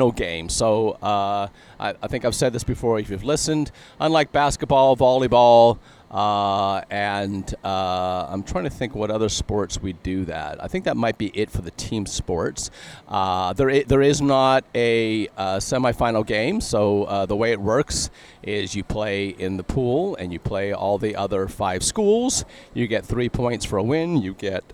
no game. So I think I've said this before if you've listened. Unlike basketball, volleyball, and I'm trying to think what other sports we do that. I think that might be it for the team sports. There is not a semifinal game, so the way it works is you play in the pool and you play all the other 5 schools. You get 3 points for a win. You get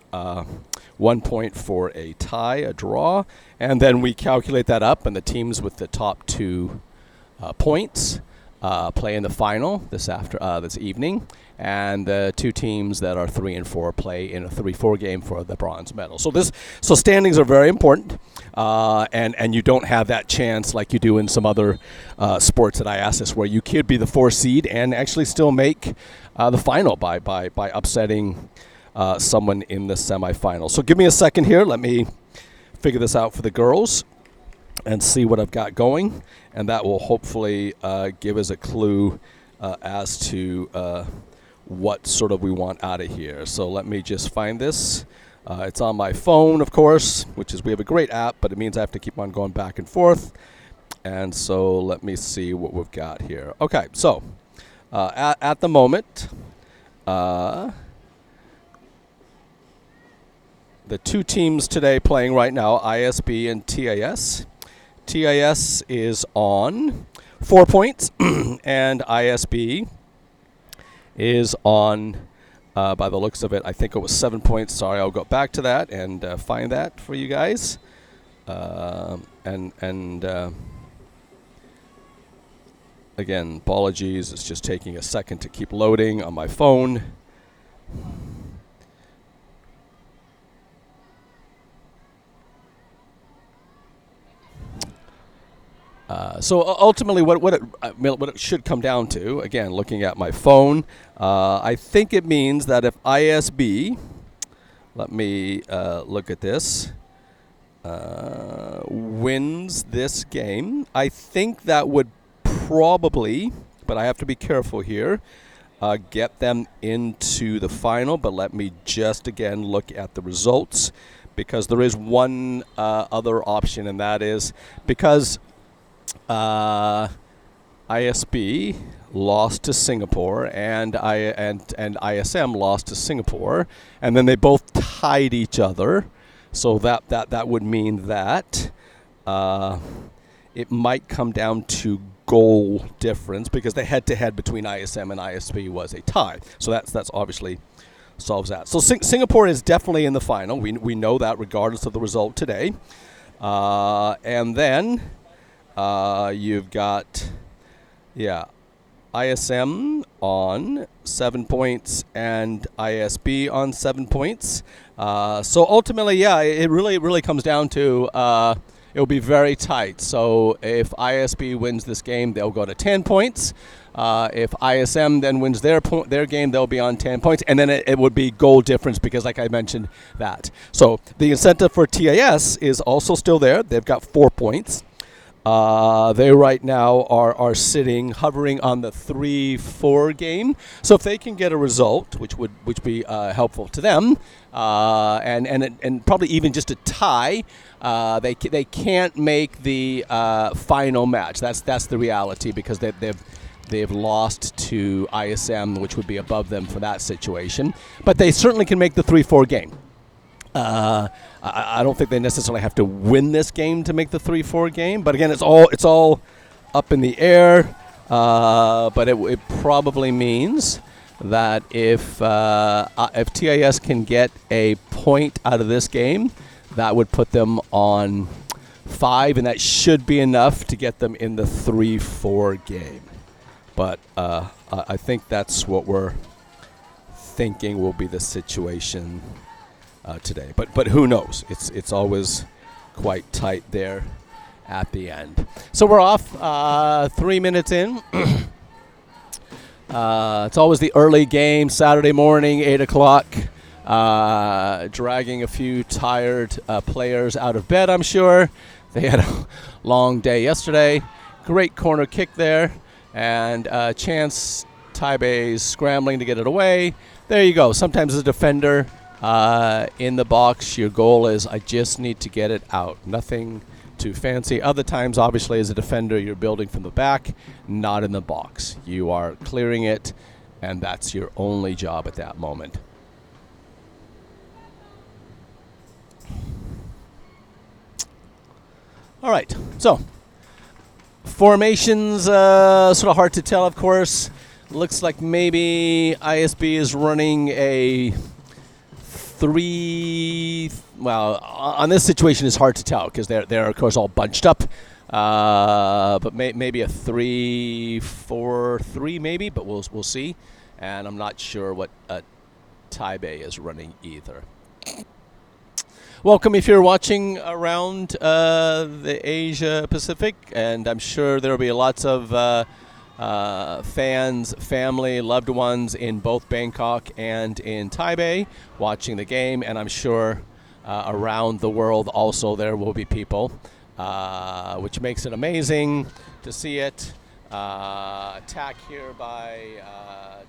1 point for a tie, a draw, and then we calculate that up, and the teams with the top 2 points play in the final this evening, and the 2 teams that are 3 and 4 play in a 3-4 game for the bronze medal. So standings are very important, and you don't have that chance like you do in some other sports at IASAS, where you could be the 4 seed and actually still make the final by upsetting someone in the semifinal. So give me a second here. Let me figure this out for the girls and see what I've got going, and that will hopefully give us a clue as to what sort of we want out of here. So let me just find this. It's on my phone, of course, which is, we have a great app, but it means I have to keep on going back and forth. And so let me see what we've got here. Okay, so at the moment, the 2 teams today playing right now, ISB and TAS. TAS is on 4 points, and ISB is on, by the looks of it, I think it was 7 points. Sorry, I'll go back to that and find that for you guys. Again, apologies. It's just taking a second to keep loading on my phone. So ultimately, what it should come down to, again, looking at my phone, I think it means that if ISB, let me look at this, wins this game, I think that would probably, but I have to be careful here, get them into the final. But let me just again look at the results, because there is one other option, and that is because ISB lost to Singapore and ISM lost to Singapore, and then they both tied each other. So that would mean that it might come down to goal difference, because the head-to-head between ISM and ISB was a tie. So that's obviously solves that. So Singapore is definitely in the final. We know that regardless of the result today. And then you've got, ISM on 7 points and ISB on 7 points. So ultimately, it really comes down to it'll be very tight. So if ISB wins this game, they'll go to 10 points. If ISM then wins their game, they'll be on 10 points. And then it would be goal difference, because like I mentioned that. So the incentive for TAS is also still there. They've got 4 points. They right now are hovering on the 3-4 game. So if they can get a result, which would be helpful to them, and probably even just a tie, they can't make the final match. That's the reality, because they've lost to ISM, which would be above them for that situation. But they certainly can make the 3-4 game. I don't think they necessarily have to win this game to make the 3-4 game, but again, it's all up in the air. But it probably means that if TAS can get a point out of this game, that would put them on 5, and that should be enough to get them in the 3-4 game. But I think that's what we're thinking will be the situation today, but who knows? It's always quite tight there at the end. So we're off 3 minutes in. It's always the early game, Saturday morning, 8 o'clock. Dragging a few tired players out of bed, I'm sure. They had a long day yesterday. Great corner kick there, and Chance Taibei's scrambling to get it away. There you go. Sometimes as a defender, in the box, your goal is, I just need to get it out. Nothing too fancy. Other times, obviously, as a defender, you're building from the back, not in the box. You are clearing it, and that's your only job at that moment. All right, so formations, sort of hard to tell, of course. Looks like maybe ISB is running a 3. Well, on this situation, it's hard to tell because they're of course all bunched up. But maybe a 3-4-3, maybe. But we'll see. And I'm not sure what Taipei is running either. Welcome if you're watching around the Asia Pacific, and I'm sure there will be lots of fans, family, loved ones in both Bangkok and in Taipei watching the game, and I'm sure around the world also there will be people, which makes it amazing to see it. Attack here by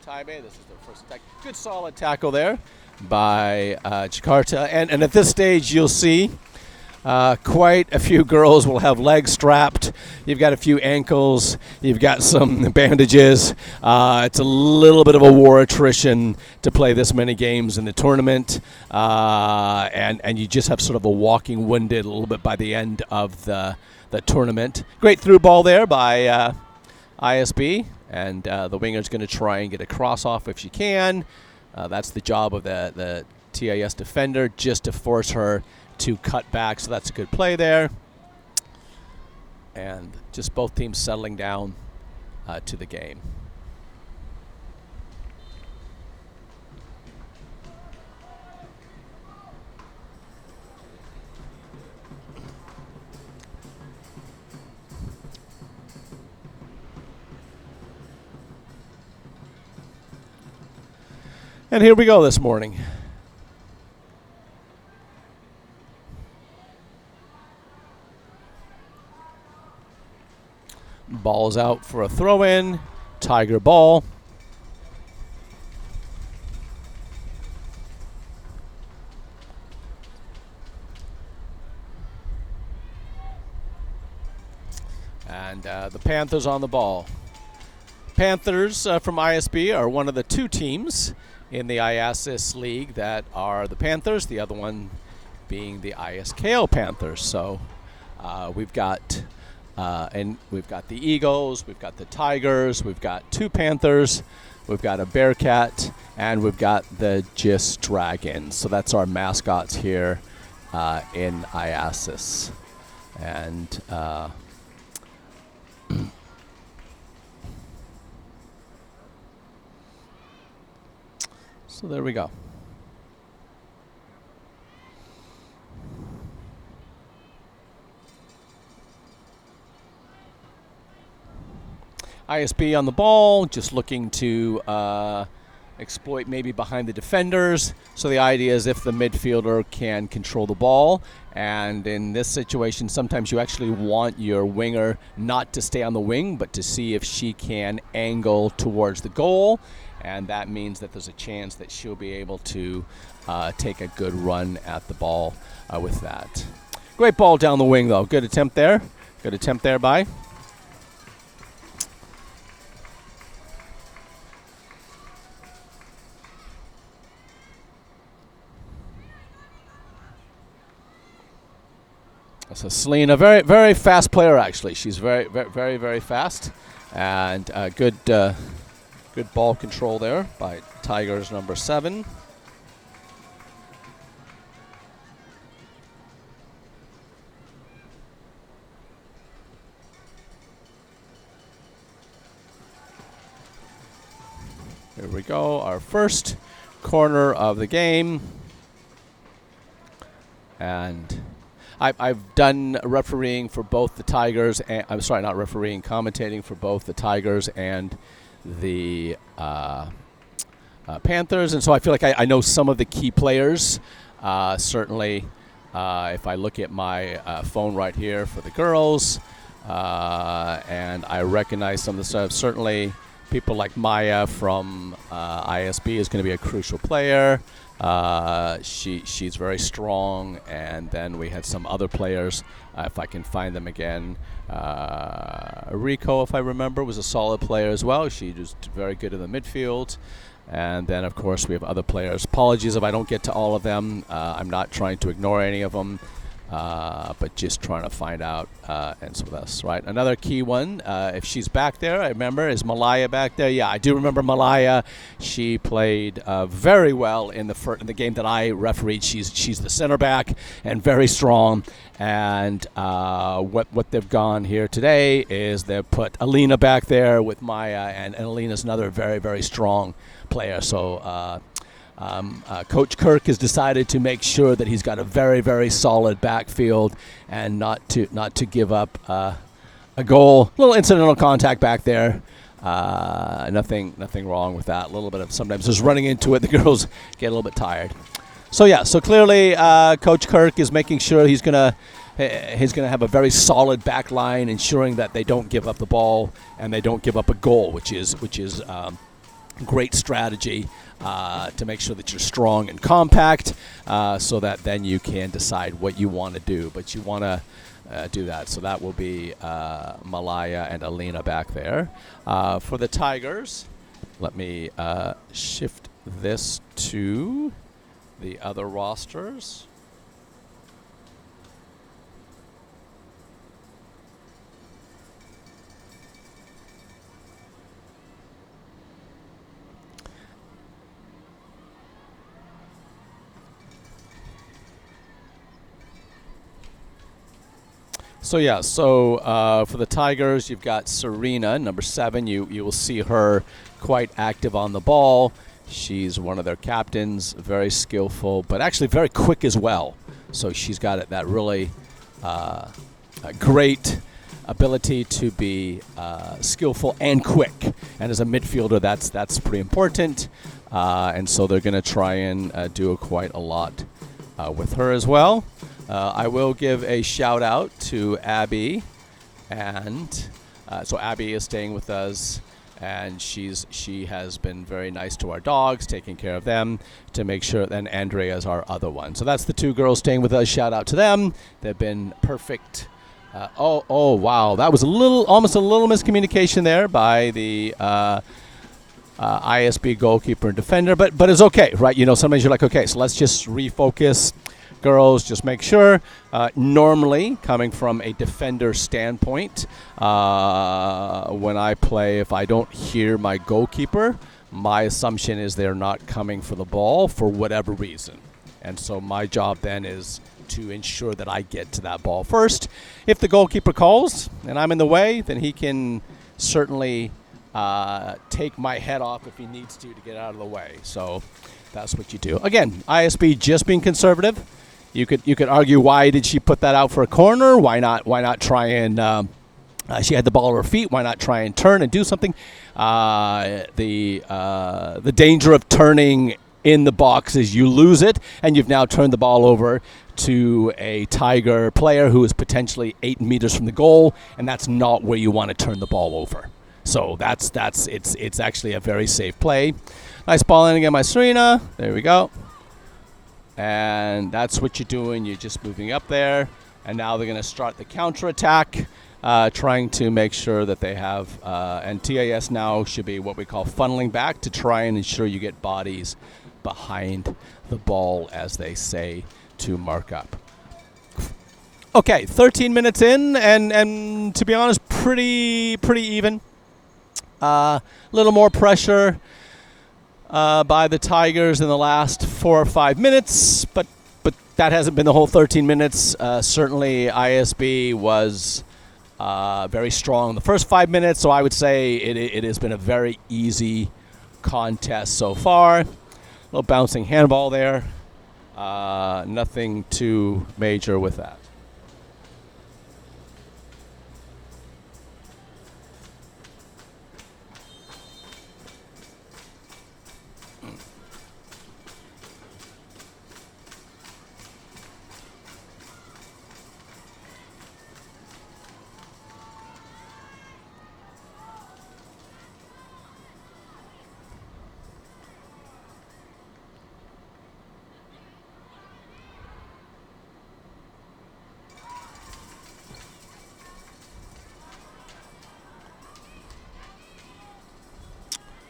Taipei. This is their first attack. Good solid tackle there by Jakarta. And at this stage, you'll see quite a few girls will have legs strapped. You've got a few ankles. You've got some bandages. It's a little bit of a war attrition to play this many games in the tournament. And you just have sort of a walking winded a little bit by the end of the tournament. Great through ball there by ISB. And the winger's going to try and get a cross off if she can. That's the job of the TAS defender, just to force her to cut back. So that's a good play there. And just both teams settling down to the game. And here we go this morning. Ball's out for a throw-in. Tiger ball. And the Panthers on the ball. Panthers from ISB are one of the two teams in the IASAS league that are the Panthers, the other one being the ISKL Panthers. So we've got the Eagles, we've got the Tigers, we've got two Panthers, we've got a Bearcat, and we've got the GIS Dragons. So that's our mascots here in IASAS. And so there we go. ISB on the ball, just looking to exploit maybe behind the defenders. So the idea is if the midfielder can control the ball, and in this situation, sometimes you actually want your winger not to stay on the wing, but to see if she can angle towards the goal. And that means that there's a chance that she'll be able to take a good run at the ball with that. Great ball down the wing, though. Good attempt there. Good attempt there by. So Selena, very, very fast player, actually. She's very, very, very, very fast. And good ball control there by Tigers number 7. Here we go, our first corner of the game. And I've done refereeing for both the Tigers, and I'm sorry, not refereeing, commentating for both the Tigers and the Panthers, and so I feel like I know some of the key players. Certainly, if I look at my phone right here for the girls, and I recognize some of the stuff. Certainly, people like Maya from ISB is going to be a crucial player. She's very strong, and then we had some other players, if I can find them again. Rico, if I remember, was a solid player as well. She was very good in the midfield. And then, of course, we have other players. Apologies if I don't get to all of them. I'm not trying to ignore any of them, but just trying to find out. And so that's right. Another key one, if she's back there, I remember, is Malaya back there? Yeah, I do remember Malaya. She played very well in the game that I refereed. She's the center back and very strong. And what they've gone here today is they've put Alina back there with Maya, and Alina's another very, very strong player. So Coach Kirk has decided to make sure that he's got a very, very solid backfield and not to give up a goal. A little incidental contact back there. Nothing wrong with that. A little bit of sometimes just running into it. The girls get a little bit tired. So yeah, so clearly Coach Kirk is making sure he's gonna have a very solid back line, ensuring that they don't give up the ball and they don't give up a goal, which is great strategy to make sure that you're strong and compact, so that then you can decide what you want to do. But you want to do that. So that will be Malaya and Alina back there. For the Tigers, let me shift this to the other rosters. So for the Tigers, you've got Serena, number 7. You will see her quite active on the ball. She's one of their captains, very skillful, but actually very quick as well. So she's got that really great ability to be skillful and quick. And as a midfielder, that's pretty important. And so they're going to try and do quite a lot with her as well. I will give a shout out to Abby, and so Abby is staying with us, and she has been very nice to our dogs, taking care of them to make sure. Then Andrea is our other one. So that's the 2 girls staying with us. Shout out to them. They've been perfect. Oh wow, that was almost a little miscommunication there by the ISB goalkeeper and defender, but it's okay, right? Sometimes you're like, okay, so let's just refocus. Girls, just make sure. Normally, coming from a defender standpoint, when I play, if I don't hear my goalkeeper, my assumption is they're not coming for the ball for whatever reason. And so my job then is to ensure that I get to that ball first. If the goalkeeper calls and I'm in the way, then he can certainly take my head off if he needs to get out of the way. So that's what you do. Again, ISB just being conservative. You could argue, why did she put that out for a corner? Why not try and she had the ball at her feet. Why not try and turn and do something? The danger of turning in the box is you lose it, and you've now turned the ball over to a Tiger player who is potentially 8 meters from the goal, and that's not where you want to turn the ball over. So it's actually a very safe play. Nice ball in again by Serena. There we go. And that's what you're doing. You're just moving up there. And now they're going to start the counterattack, trying to make sure that they have, and TAS now should be what we call funneling back to try and ensure you get bodies behind the ball, as they say, to mark up. Okay, 13 minutes in, and to be honest, pretty even. A little more pressure by the Tigers in the last 4 or 5 minutes, but that hasn't been the whole 13 minutes. Certainly, ISB was very strong in the first 5 minutes, so I would say it has been a very easy contest so far. A little bouncing handball there. Nothing too major with that.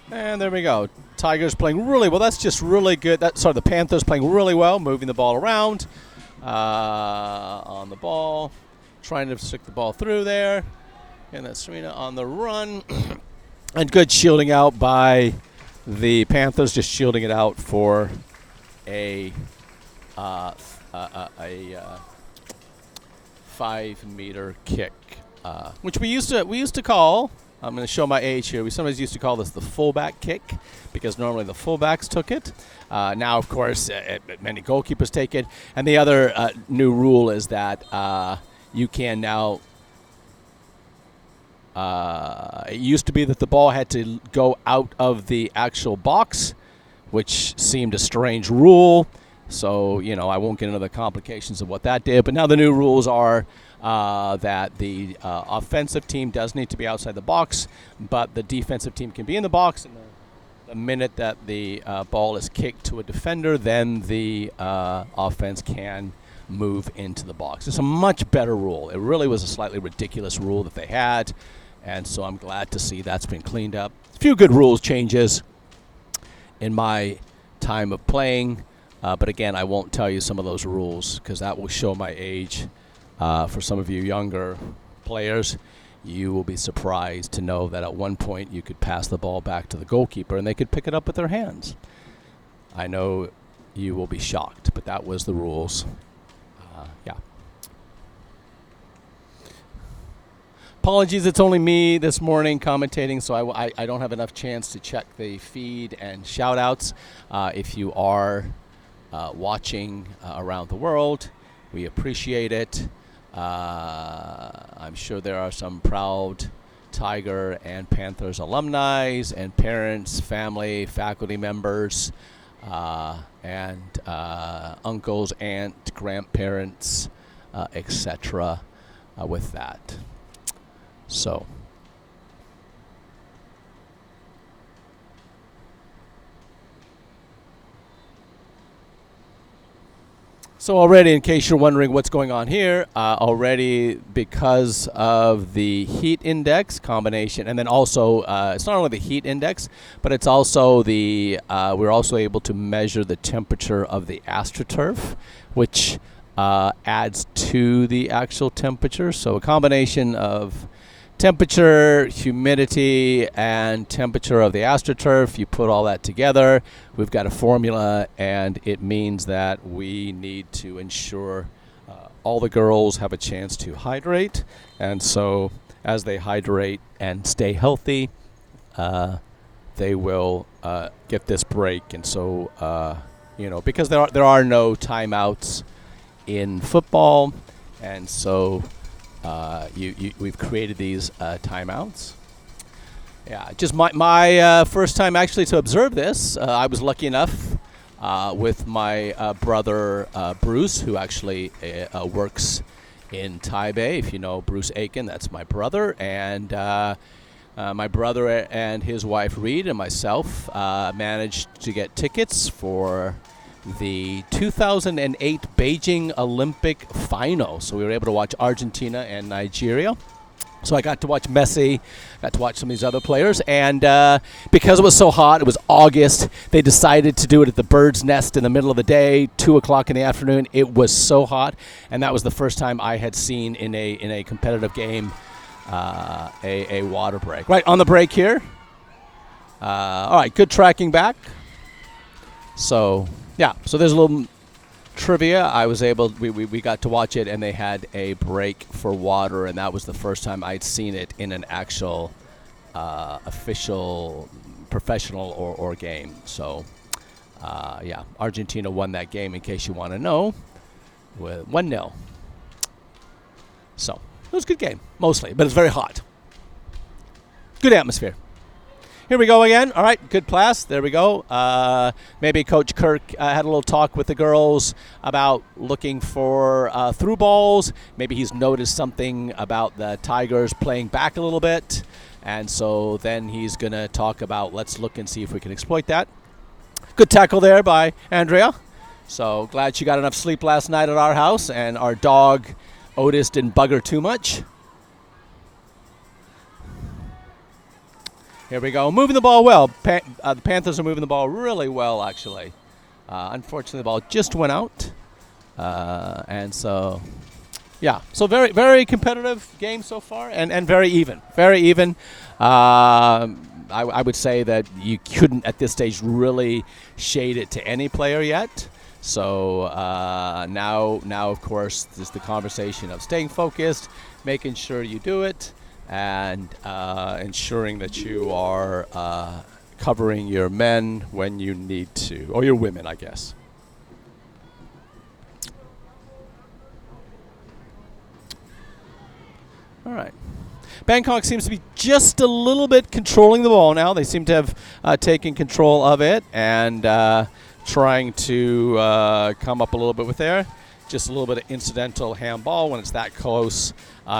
And there we go. Tigers playing really well. That's just really good. The Panthers playing really well, moving the ball around on the ball, trying to stick the ball through there. And that's Serena on the run. And good shielding out by the Panthers, just shielding it out for a 5-meter kick, which we used to call. I'm going to show my age here. We sometimes used to call this the fullback kick because normally the fullbacks took it. Now, of course, many goalkeepers take it. And the other new rule is that you can now. It used to be that the ball had to go out of the actual box, which seemed a strange rule. So, I won't get into the complications of what that did. But now the new rules are that the offensive team does need to be outside the box, but the defensive team can be in the box. And the minute that the ball is kicked to a defender, then the offense can move into the box. It's a much better rule. It really was a slightly ridiculous rule that they had, and so I'm glad to see that's been cleaned up. A few good rules changes in my time of playing. But again, I won't tell you some of those rules because that will show my age. For some of you younger players, you will be surprised to know that at one point you could pass the ball back to the goalkeeper and they could pick it up with their hands. I know you will be shocked, but that was the rules. Yeah. Apologies, it's only me this morning commentating, so I don't have enough chance to check the feed and shout-outs. If you are watching around the world, we appreciate it. I'm sure there are some proud Tiger and Panthers alumni and parents, family, faculty members, and uncles, aunts, grandparents, etc. With that. So. So already, in case you're wondering what's going on here, already because of the heat index combination, and then also it's not only the heat index, but it's also we're also able to measure the temperature of the AstroTurf, which adds to the actual temperature. So a combination of temperature, humidity, and temperature of the AstroTurf, you put all that together, we've got a formula, and it means that we need to ensure all the girls have a chance to hydrate. And so as they hydrate and stay healthy, they will get this break. And so, because there are no timeouts in football, and so we've created these timeouts. Yeah, just my first time actually to observe this. I was lucky enough with my brother Bruce, who actually works in Taipei. If you know Bruce Aiken, that's my brother. And my brother and his wife Reed and myself managed to get tickets for the 2008 Beijing Olympic final. So we were able to watch Argentina and Nigeria. So I got to watch Messi, got to watch some of these other players. And because it was so hot, it was August, they decided to do it at the Bird's Nest in the middle of the day, 2 o'clock in the afternoon. It was so hot. And that was the first time I had seen in a competitive game a water break. Right, on the break here. All right, good tracking back. So, yeah, so there's a little trivia. We got to watch it, and they had a break for water, and that was the first time I'd seen it in an actual official professional or game. So, yeah, Argentina won that game, in case you want to know, with 1-0. So, it was a good game, mostly, but it's very hot. Good atmosphere. Here we go again. All right, good pass. There we go. Maybe Coach Kirk had a little talk with the girls about looking for through balls. Maybe he's noticed something about the Tigers playing back a little bit. And so then he's going to talk about, let's look and see if we can exploit that. Good tackle there by Andrea. So glad she got enough sleep last night at our house, and our dog Otis didn't bug her too much. Here we go. Moving the ball well. The Panthers are moving the ball really well, actually. Unfortunately, the ball just went out. And so, yeah. So very, very competitive game so far, and very even. Very even. I would say that you couldn't, at this stage, really shade it to any player yet. So now, of course, there's the conversation of staying focused, making sure you do it, and ensuring that you are covering your men when you need to, or your women, I guess. All right. Bangkok seems to be just a little bit controlling the ball now. They seem to have taken control of it and trying to come up a little bit with there. Just a little bit of incidental handball when it's that close.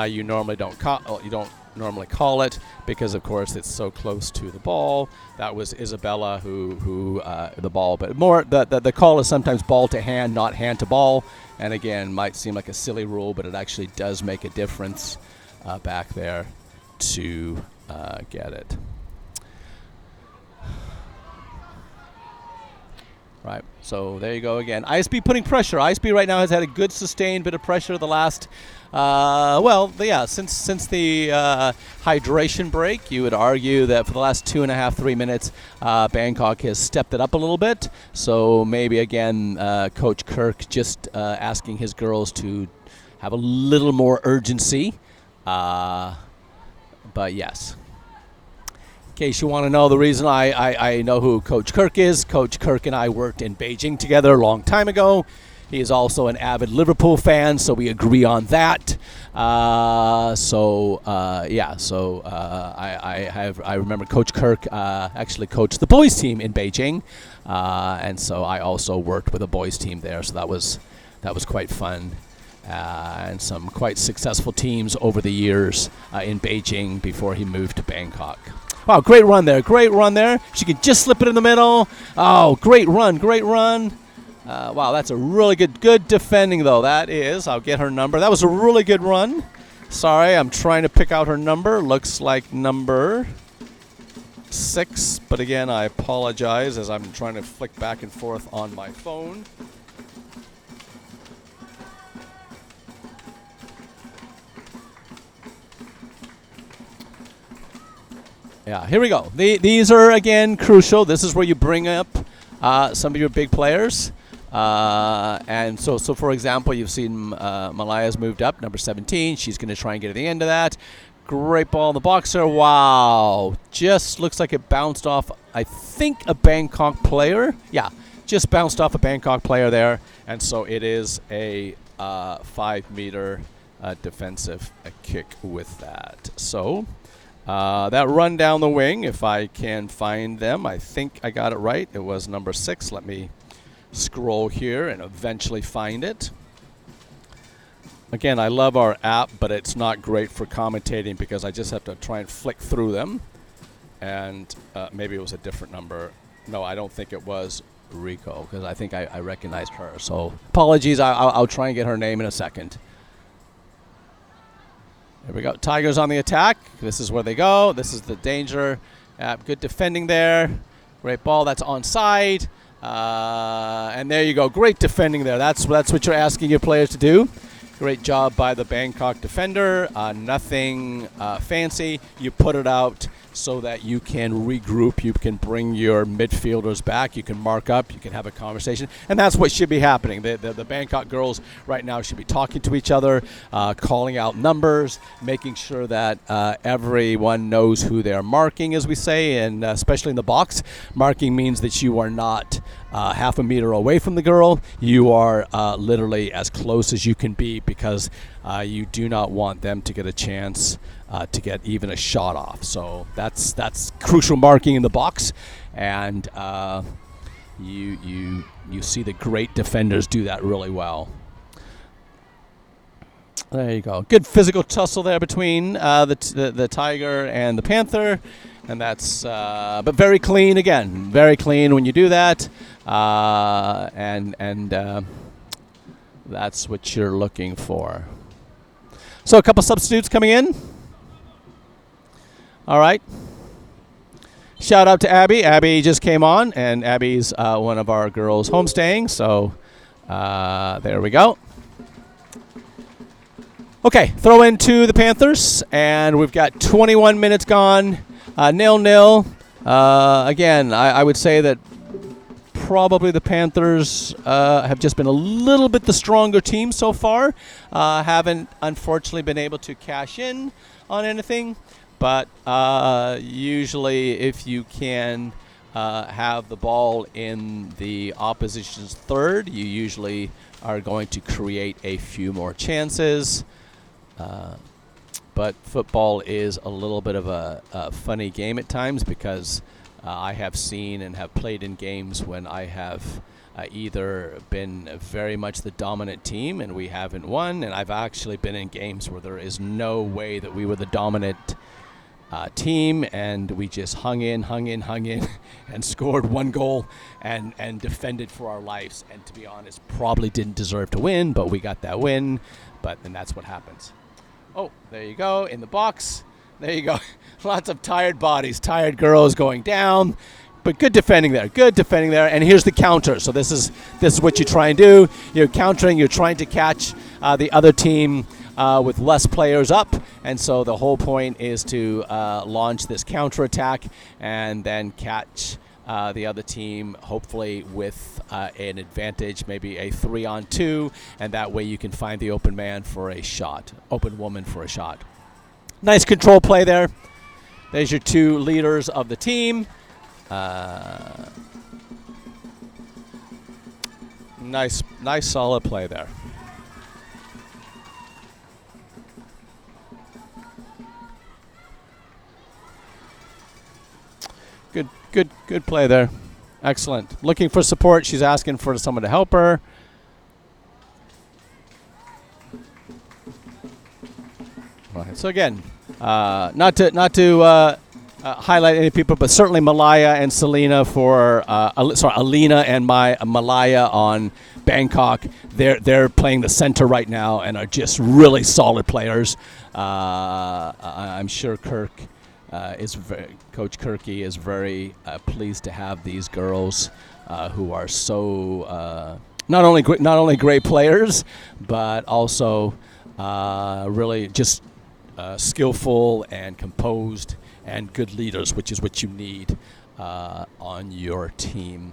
You normally don't call it because, of course, it's so close to the ball. That was Isabella who the ball, but more the call is sometimes ball to hand, not hand to ball. And again, might seem like a silly rule, but it actually does make a difference back there to get it. Right, so there you go again. ISB putting pressure. ISB right now has had a good sustained bit of pressure the last, since the hydration break. You would argue that for the last 2.5, 3 minutes, Bangkok has stepped it up a little bit. So maybe again, Coach Kirk just asking his girls to have a little more urgency. But yes. In case you want to know the reason I know who Coach Kirk is, Coach Kirk and I worked in Beijing together a long time ago. He is also an avid Liverpool fan, so we agree on that. I remember Coach Kirk actually coached the boys team in Beijing, and so I also worked with a boys team there. So that was quite fun. And some quite successful teams over the years in Beijing before he moved to Bangkok. Wow, great run there. She could just slip it in the middle. Oh, great run. Wow, that's a really good defending, though. That is. I'll get her number. That was a really good run. Sorry, I'm trying to pick out her number. Looks like number 6. But again, I apologize as I'm trying to flick back and forth on my phone. Yeah, here we go. These are, again, crucial. This is where you bring up some of your big players. And so for example, you've seen Malaya's moved up, number 17. She's going to try and get to the end of that. Great ball in the boxer. Wow. Just looks like it bounced off, I think, a Bangkok player. Yeah, just bounced off a Bangkok player there. And so it is a 5-meter defensive kick with that. So that run down the wing, if I can find them, I think I got it right. It was number 6. Let me scroll here and eventually find it. Again, I love our app, but it's not great for commentating because I just have to try and flick through them. And maybe it was a different number. No, I don't think it was Rico because I think I recognized her. So apologies. I'll try and get her name in a second. There we go. Tigers on the attack. This is where they go. This is the danger. Good defending there. Great ball. That's onside. And there you go. Great defending there. That's what you're asking your players to do. Great job by the Bangkok defender. Nothing fancy. You put it out so that you can regroup. You can bring your midfielders back. You can mark up. You can have a conversation. And that's what should be happening. The Bangkok girls right now should be talking to each other, calling out numbers, making sure that everyone knows who they're marking, as we say, and especially in the box. Marking means that you are not half a meter away from the girl. You are literally as close as you can be because you do not want them to get a chance to get even a shot off. So that's crucial marking in the box, and you see the great defenders do that really well. There you go. Good physical tussle there between the Tiger and the Panther, and that's but very clean again. Very clean when you do that, and that's what you're looking for. So a couple substitutes coming in. All right. shout out to Abby. Abby just came on, and Abby's one of our girls homestaying. So there we go. Okay, throw into the Panthers, and we've got 21 minutes gone, 0-0. Again, I would say that probably the Panthers have just been a little bit the stronger team so far. Haven't, unfortunately, been able to cash in on anything. But usually if you can have the ball in the opposition's third, you usually are going to create a few more chances. But football is a little bit of a funny game at times because I have seen and have played in games when I have either been very much the dominant team and we haven't won, and I've actually been in games where there is no way that we were the dominant team, and we just hung in, and scored one goal and defended for our lives. And to be honest, probably didn't deserve to win, but we got that win. But then that's what happens. Oh, there you go, in the box. There you go. Lots of tired bodies, tired girls going down. But good defending there. And here's the counter. So this is what you try and do. You're countering. You're trying to catch the other team with less players up. And so the whole point is to launch this counterattack and then catch the other team, hopefully with an advantage, maybe a 3-on-2. And that way you can find the open man for a shot, open woman for a shot. Nice control play there. There's your two leaders of the team. Nice solid play there. Good play there. Excellent. Looking for support. She's asking for someone to help her. Right. So again, not to highlight any people, but certainly Malaya and Selena for Alina and Malaya on Bangkok. They're playing the center right now and are just really solid players. I'm sure Coach Kirky is very pleased to have these girls who are so not only great players, but also really just skillful and composed and good leaders, which is what you need on your team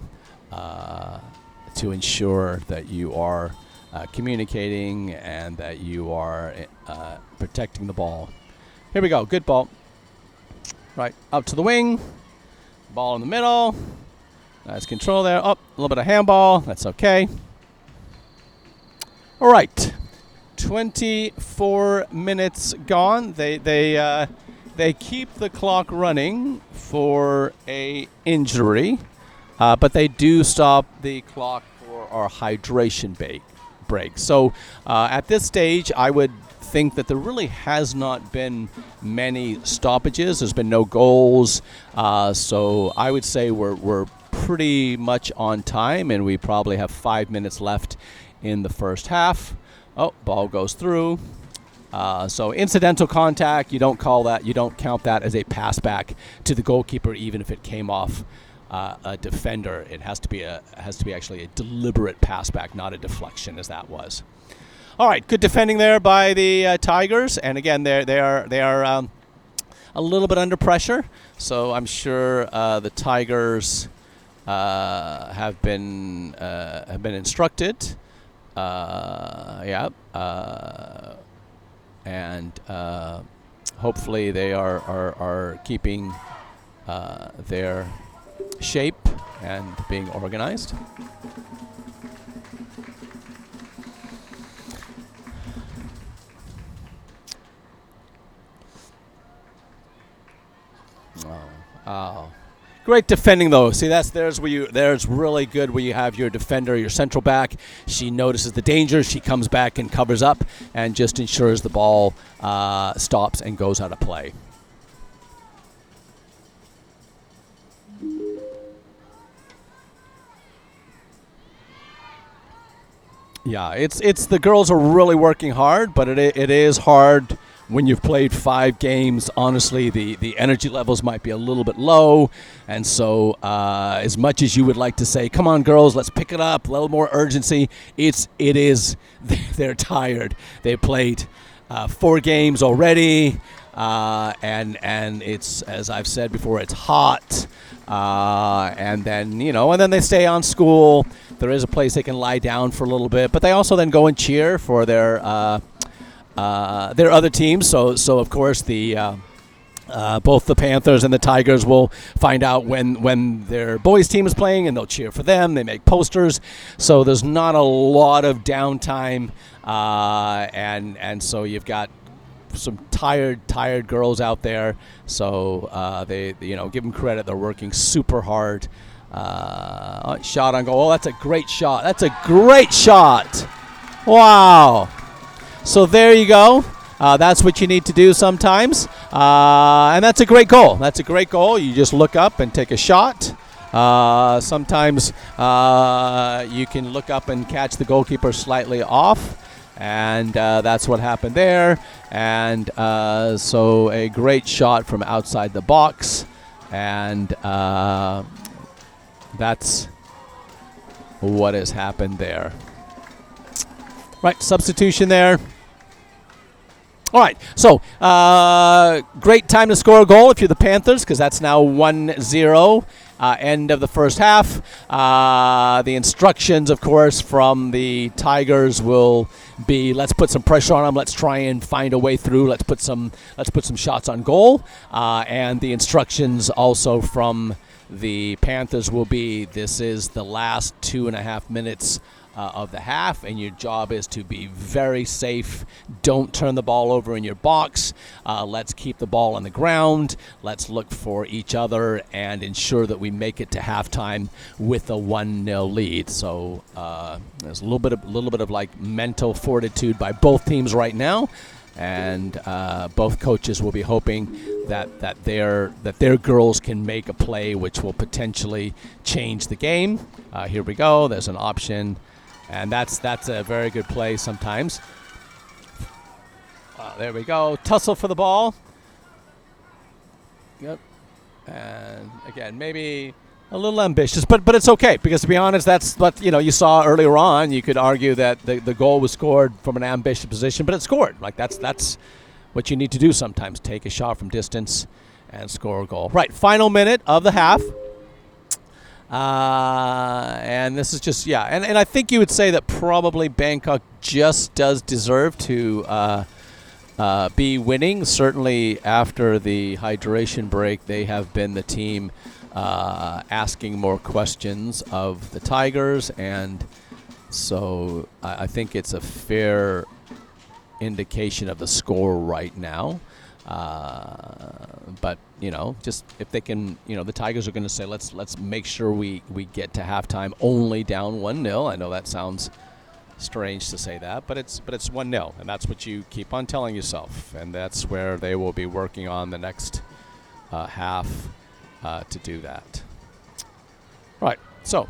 to ensure that you are communicating and that you are protecting the ball. Here we go. Good ball. Right, up to the wing. Ball in the middle. Nice control there. Oh, a little bit of handball. That's okay. All right. 24 minutes gone. They keep the clock running for a injury, but they do stop the clock for our hydration break. So at this stage, I would think that there really has not been many stoppages. There's been no goals, so I would say we're pretty much on time, and we probably have 5 minutes left in the first half. Oh, ball goes through. So incidental contact, you don't count that as a pass back to the goalkeeper, even if it came off a defender. It has to be actually a deliberate pass back, not a deflection, as that was. All right, good defending there by the Tigers, and again, they are a little bit under pressure. So I'm sure the Tigers have been instructed. And hopefully they are keeping their shape and being organized. Oh. Great defending, though. See, there's really good where you have your defender, your central back. She notices the danger. She comes back and covers up and just ensures the ball stops and goes out of play. Yeah, it's the girls are really working hard, but it is hard when you've played 5 games, honestly, the energy levels might be a little bit low. And so as much as you would like to say, come on, girls, let's pick it up, a little more urgency, they're tired. They played 4 games already, and it's, as I've said before, it's hot. And then, and then they stay on school. There is a place they can lie down for a little bit, but they also then go and cheer for their other teams. So of course both the Panthers and the Tigers will find out when their boys team is playing, and they'll cheer for them. They make posters, so there's not a lot of downtime, and so you've got some tired girls out there. So they give them credit. They're working super hard. Shot on goal. Oh, that's a great shot. That's a great shot. Wow. So there you go. That's what you need to do sometimes. And that's a great goal. That's a great goal. You just look up and take a shot. Sometimes you can look up and catch the goalkeeper slightly off. And that's what happened there. And so a great shot from outside the box. And that's what has happened there. Right, substitution there. All right, so great time to score a goal if you're the Panthers, because that's now 1-0, end of the first half. The instructions, of course, from the Tigers will be, let's put some pressure on them. Let's try and find a way through. Let's put some shots on goal. And the instructions also from the Panthers will be, this is the last 2.5 minutes of the half, and your job is to be very safe. Don't turn the ball over in your box. Let's keep the ball on the ground. Let's look for each other and ensure that we make it to halftime with a 1-0 lead. So there's a little bit of like mental fortitude by both teams right now, and both coaches will be hoping that their girls can make a play which will potentially change the game. Here we go. There's an option. And that's a very good play sometimes. There we go. Tussle for the ball. Yep. And again, maybe a little ambitious, but it's okay, because to be honest, that's what you saw earlier on. You could argue that the goal was scored from an ambitious position, but it scored. Like that's what you need to do sometimes. Take a shot from distance and score a goal. Right. Final minute of the half. And this is just, and I think you would say that probably Bangkok just does deserve to be winning. Certainly after the hydration break, they have been the team asking more questions of the Tigers, and so I think it's a fair indication of the score right now. But just if they can, the Tigers are going to say, let's make sure we get to halftime only down 1-0. I know that sounds strange to say that, but it's 1-0, and that's what you keep on telling yourself, and that's where they will be working on the next half to do that. Right. So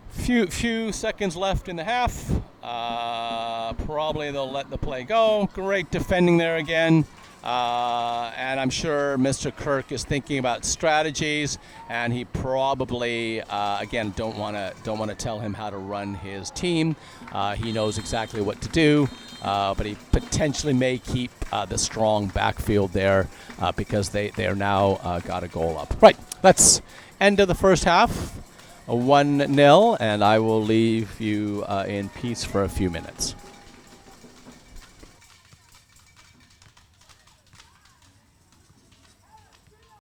few seconds left in the half. Probably they'll let the play go. Great defending there again. And I'm sure Mr. Kirk is thinking about strategies, and he probably again don't want to tell him how to run his team. He knows exactly what to do, but he potentially may keep the strong backfield there because they are now got a goal up. Right, that's end of the first half, 1-0, and I will leave you in peace for a few minutes.